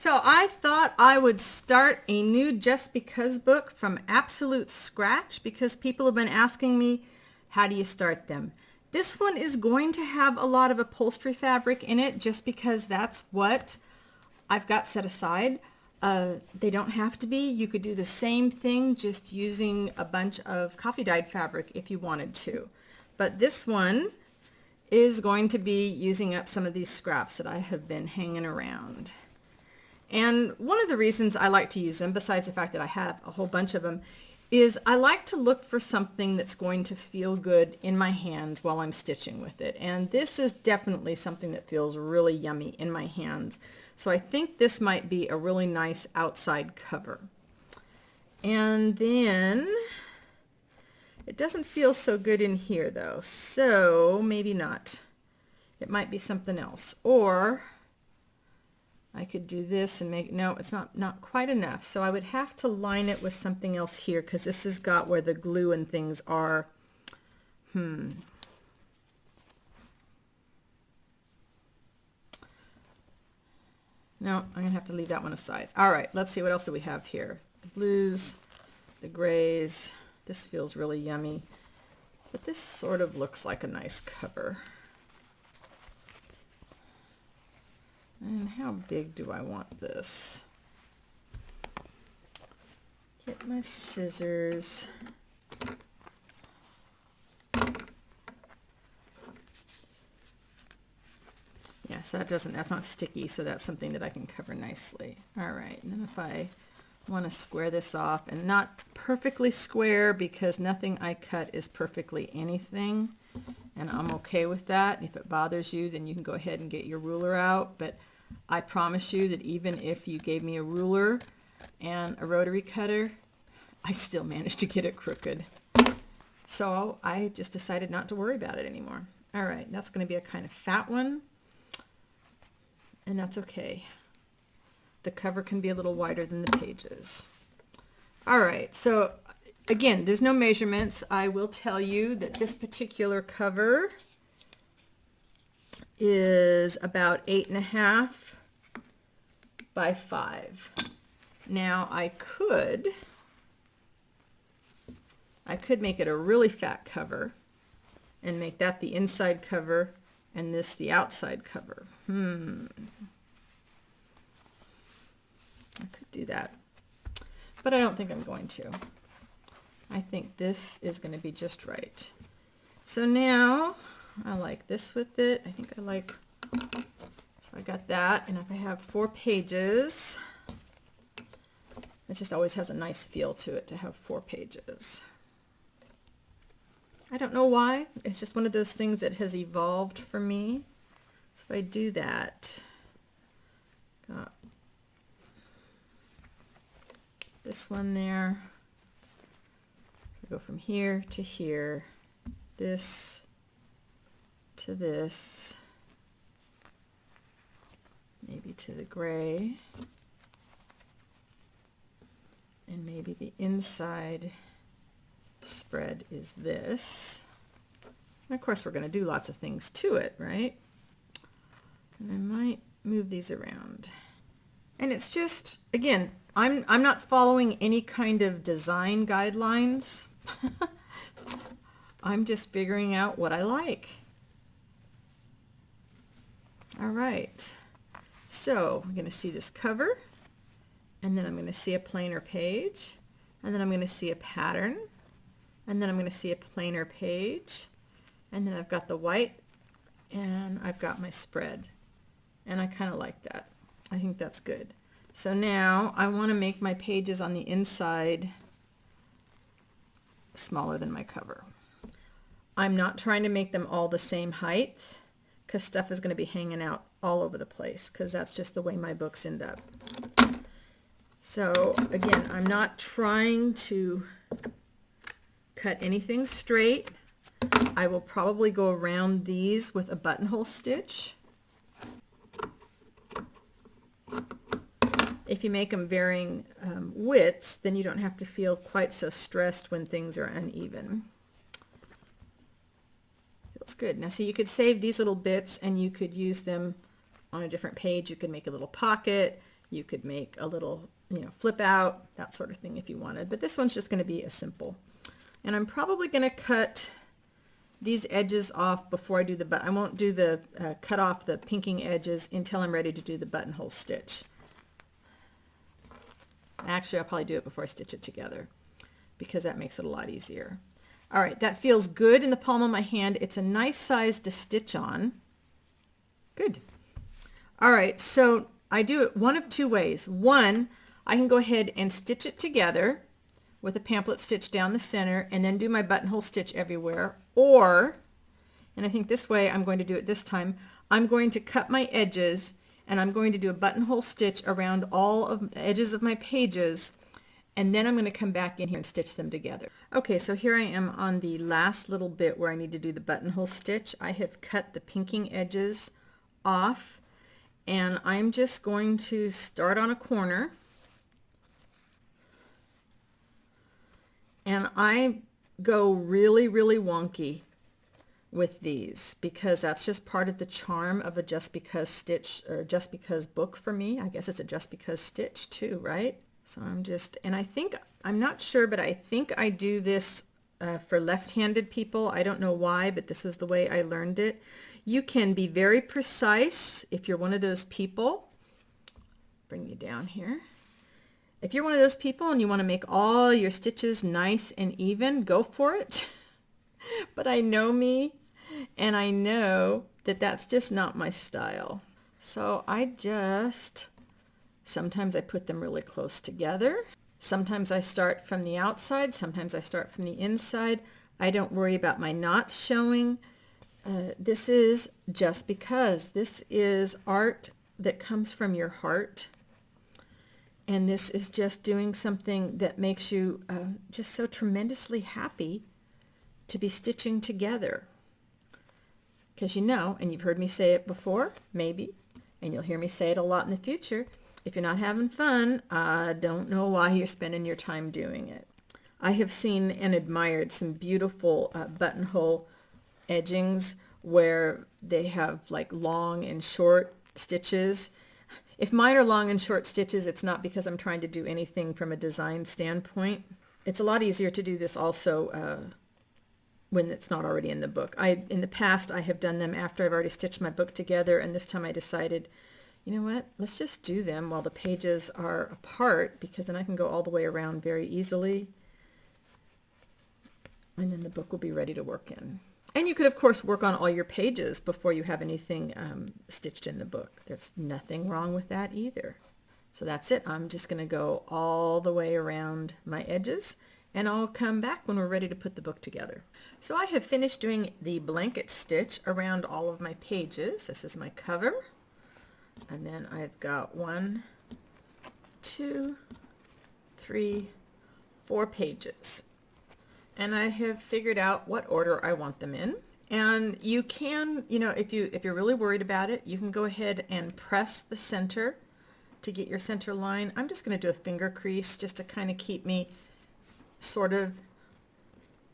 So I thought I would start a new Just Because book from absolute scratch because people have been asking me, how do you start them? This one is going to have a lot of upholstery fabric in it just because that's what I've got set aside. They don't have to be. You could do the same thing just using a bunch of coffee dyed fabric if you wanted to. But this one is going to be using up some of these scraps that I have been hanging around. And one of the reasons I like to use them, besides the fact that I have a whole bunch of them, is I like to look for something that's going to feel good in my hands while I'm stitching with it. And this is definitely something that feels really yummy in my hands. So I think this might be a really nice outside cover. And then it doesn't feel so good in here though, so maybe not. It might be something else. Or I could do this and make, no, it's not quite enough. So I would have to line it with something else here because this has got where the glue and things are. No, I'm going to have to leave that one aside. All right, let's see what else do we have here. The blues, the grays. This feels really yummy. But this sort of looks like a nice cover. And how big do I want this? Get my scissors. Yeah, so that's not sticky, so that's something that I can cover nicely. All right, and then if I want to square this off, and not perfectly square because nothing I cut is perfectly anything, and I'm okay with that. If it bothers you, then you can go ahead and get your ruler out, but I promise you that even if you gave me a ruler and a rotary cutter, I still managed to get it crooked. So I just decided not to worry about it anymore. All right, that's going to be a kind of fat one, and that's okay. The cover can be a little wider than the pages. All right, so again, there's no measurements. I will tell you that this particular cover is about 8.5 by 5. Now I could make it a really fat cover and make that the inside cover and this the outside cover. I could do that, but I don't think I'm going to. I think this is going to be just right. So now I like this with it. I think I like, so I got that, and if I have 4 pages, it just always has a nice feel to it to have 4 pages. I don't know why. It's just one of those things that has evolved for me. So if I do that, got this one there, so go from here to here, this to this, maybe to the gray, and maybe the inside spread is this. And of course we're going to do lots of things to it, right? And I might move these around. And it's just, again, I'm not following any kind of design guidelines. I'm just figuring out what I like. All right, so I'm going to see this cover, and then I'm going to see a plainer page, and then I'm going to see a pattern, and then I'm going to see a plainer page, and then I've got the white, and I've got my spread, and I kind of like that. I think that's good. So now I want to make my pages on the inside smaller than my cover. I'm not trying to make them all the same height because stuff is going to be hanging out all over the place because that's just the way my books end up. So again, I'm not trying to cut anything straight. I will probably go around these with a buttonhole stitch. If you make them varying widths, then you don't have to feel quite so stressed when things are uneven. Feels good. Now see, you could save these little bits and you could use them on a different page. You could make a little pocket. You could make a little, flip out, that sort of thing if you wanted. But this one's just going to be a simple. And I'm probably going to cut these edges off before I do the button. I won't do the cut off the pinking edges until I'm ready to do the buttonhole stitch. Actually, I'll probably do it before I stitch it together because that makes it a lot easier. All right, that feels good in the palm of my hand. It's a nice size to stitch on. Good. All right, so I do it one of two ways. One, I can go ahead and stitch it together with a pamphlet stitch down the center and then do my buttonhole stitch everywhere. Or, and I think this way I'm going to do it this time, I'm going to cut my edges and I'm going to do a buttonhole stitch around all of the edges of my pages, and then I'm going to come back in here and stitch them together. Okay, so here I am on the last little bit where I need to do the buttonhole stitch. I have cut the pinking edges off, and I'm just going to start on a corner, and I go really, really wonky with these because that's just part of the charm of a just because stitch or just because book for me. I guess it's a just because stitch too, right? So and I think, I'm not sure, but I think I do this for left-handed people. I don't know why, but this was the way I learned it. You can be very precise if you're one of those people. Bring you down here. If you're one of those people and you want to make all your stitches nice and even, go for it. But I know me, and I know that that's just not my style. So sometimes I put them really close together. Sometimes I start from the outside. Sometimes I start from the inside. I don't worry about my knots showing. This is just because. This is art that comes from your heart. And this is just doing something that makes you just so tremendously happy to be stitching together. Because and you've heard me say it before, maybe, and you'll hear me say it a lot in the future, if you're not having fun, I don't know why you're spending your time doing it. I have seen and admired some beautiful buttonhole edgings where they have like long and short stitches. If mine are long and short stitches, it's not because I'm trying to do anything from a design standpoint. It's a lot easier to do this also when it's not already in the book. In the past, I have done them after I've already stitched my book together, and this time I decided, you know what, let's just do them while the pages are apart, because then I can go all the way around very easily, and then the book will be ready to work in. And you could, of course, work on all your pages before you have anything stitched in the book. There's nothing wrong with that either. So that's it. I'm just going to go all the way around my edges, and I'll come back when we're ready to put the book together. So I have finished doing the blanket stitch around all of my pages. This is my cover. And then I've got 1, 2, 3, 4 pages. And I have figured out what order I want them in. And you can, if you're really worried about it, you can go ahead and press the center to get your center line. I'm just going to do a finger crease just to kind of keep me sort of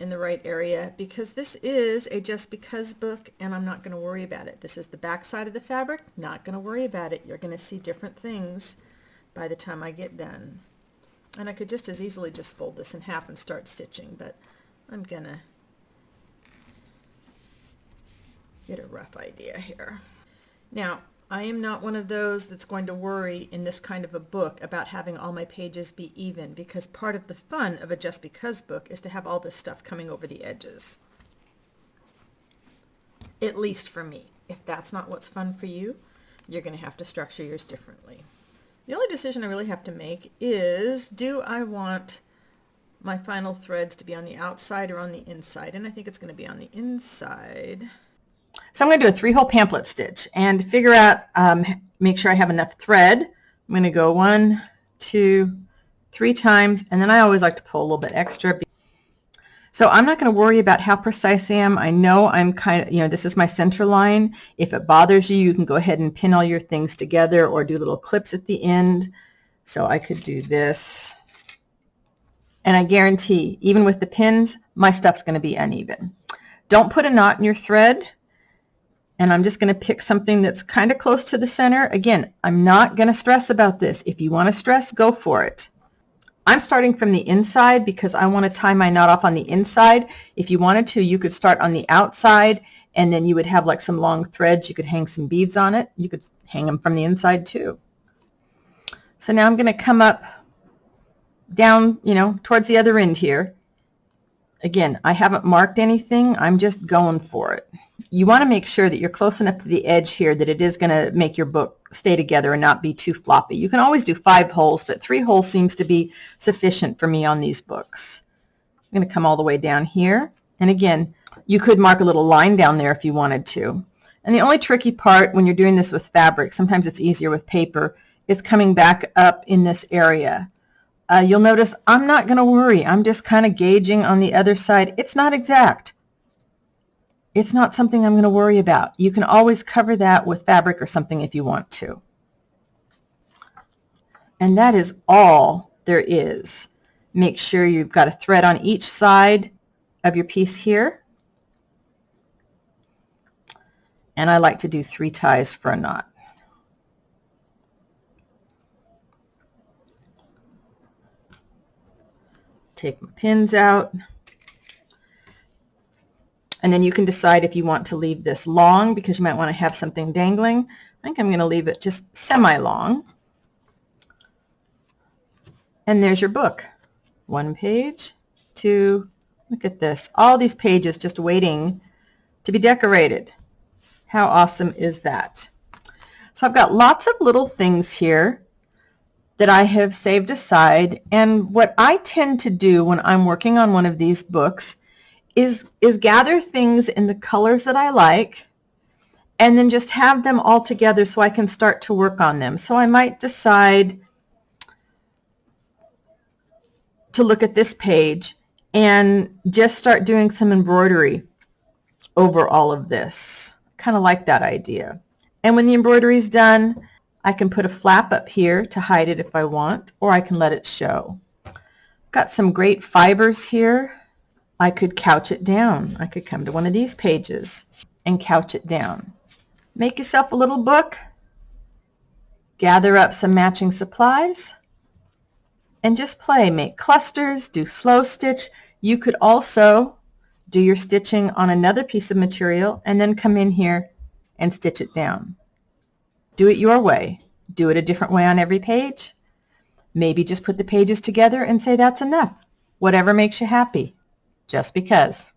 in the right area, because this is a just because book and I'm not going to worry about it. This is the back side of the fabric, not going to worry about it. You're going to see different things by the time I get done. And I could just as easily just fold this in half and start stitching, but I'm going to get a rough idea here. Now, I am not one of those that's going to worry in this kind of a book about having all my pages be even, because part of the fun of a just because book is to have all this stuff coming over the edges. At least for me. If that's not what's fun for you, you're going to have to structure yours differently. The only decision I really have to make is, do I want my final threads to be on the outside or on the inside? And I think it's going to be on the inside. So I'm going to do a 3-hole pamphlet stitch and figure out, make sure I have enough thread. I'm going to go 1, 2, 3 times, and then I always like to pull a little bit extra. So I'm not going to worry about how precise I am. I know I'm this is my center line. If it bothers you, you can go ahead and pin all your things together or do little clips at the end. So I could do this. And I guarantee, even with the pins, my stuff's going to be uneven. Don't put a knot in your thread. And I'm just going to pick something that's kind of close to the center. Again, I'm not going to stress about this. If you want to stress, go for it. I'm starting from the inside because I want to tie my knot off on the inside. If you wanted to, you could start on the outside, and then you would have like some long threads. You could hang some beads on it. You could hang them from the inside too. So now I'm going to come up down, towards the other end here. Again, I haven't marked anything. I'm just going for it. You want to make sure that you're close enough to the edge here that it is going to make your book stay together and not be too floppy. You can always do 5 holes, but 3 holes seems to be sufficient for me on these books. I'm going to come all the way down here. And again, you could mark a little line down there if you wanted to. And the only tricky part when you're doing this with fabric, sometimes it's easier with paper, is coming back up in this area. You'll notice I'm not going to worry. I'm just kind of gauging on the other side. It's not exact. It's not something I'm going to worry about. You can always cover that with fabric or something if you want to. And that is all there is. Make sure you've got a thread on each side of your piece here. And I like to do 3 ties for a knot. Take my pins out. And then you can decide if you want to leave this long because you might want to have something dangling. I think I'm going to leave it just semi-long. And there's your book. 1 page, 2, look at this. All these pages just waiting to be decorated. How awesome is that? So I've got lots of little things here that I have saved aside. And what I tend to do when I'm working on one of these books is gather things in the colors that I like and then just have them all together so I can start to work on them. So I might decide to look at this page and just start doing some embroidery over all of this. Kind of like that idea. And when the embroidery is done, I can put a flap up here to hide it if I want, or I can let it show. Got some great fibers here. I could couch it down. I could come to one of these pages and couch it down. Make yourself a little book, gather up some matching supplies, and just play. Make clusters, do slow stitch. You could also do your stitching on another piece of material and then come in here and stitch it down. Do it your way. Do it a different way on every page. Maybe just put the pages together and say that's enough. Whatever makes you happy. Just because.